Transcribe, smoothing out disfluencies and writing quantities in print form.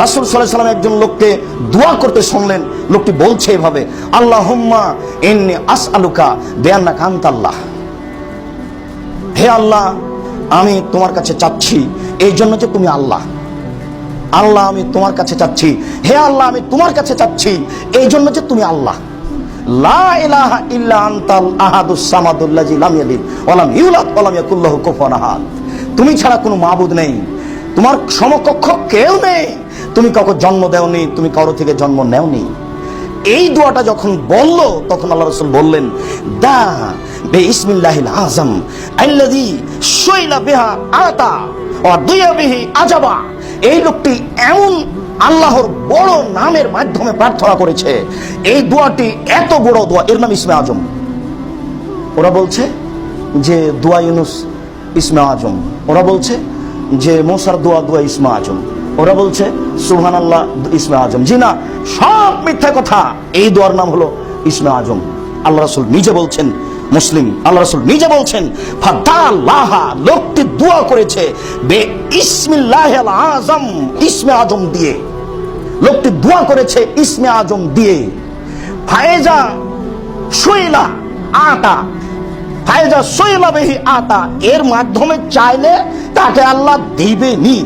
রাসূল সাল্লাল্লাহু আলাইহি ওয়াসাল্লাম একজন লোককে দোয়া করতে শুনলেন। লোকটি বলছে এভাবে, আল্লাহুম্মা ইন্নী আসআলুকা বিআন্নাকা আনতাল্লাহ। হে আল্লাহ, আমি তোমার কাছে চাচ্ছি এই জন্য যে তুমি আল্লাহ। আল্লাহ, আমি তোমার কাছে চাচ্ছি, হে আল্লাহ, আমি তোমার কাছে চাচ্ছি এই জন্য যে তুমি আল্লাহ। লা ইলাহা ইল্লা আনতাল আহাদুস সামাদুল্লাযী লাম ইয়ালিদ ওয়া লাম ইউলাদ ওয়া লাম ইয়াকুল লাহু কুফুয়ান আহাদ। তুমি ছাড়া কোনো মাবুদ নেই, তোমার সমকক্ষ কেউ নেই, তুমি কাউকে জন্ম দেওনি, তুমি কারো থেকে জন্ম নেওনি। এই দোয়াটা যখন বলল তখন আল্লাহ রাসূল বললেন, দা বিসমিল্লাহিল আযম আল্লাযী শুইলা বিহা আতা ওয়া দুয়া বিহি আজাবা। এই লোকটি এমন আল্লাহর বড় নামের মাধ্যমে প্রার্থনা করেছে, এই দোয়াটি এত বড় দোয়া, এর নাম ইসমে আজম। ওরা বলছে যে দোয়া ইউনুস ইসমে আজম, ওরা বলছে যে মুসার দোয়া দোয়া ইসমে আজম, ওরা বলছে সুবহানাল্লাহ ইসমে আজম। জি না, সব মিথ্যা কথা। এই দোয়ার নাম হলো ইসমে আজম। আল্লাহ রাসূল নিজে বলছেন, মুসলিম, আল্লাহ রাসূল নিজে বলছেন, ফাদাল্লাহ, লোকটি দোয়া করেছে বে ইসমিল্লাহিল আযম, ইসমে আজম দিয়ে। লোকটি দোয়া করেছে ইসমে আজম দিয়ে। ফায়েজা শুইলা আতা, ফায়েজা শুইলা বিহি আতা, এর মাধ্যমে চাইলে তাকে আল্লাহ দিবেনি।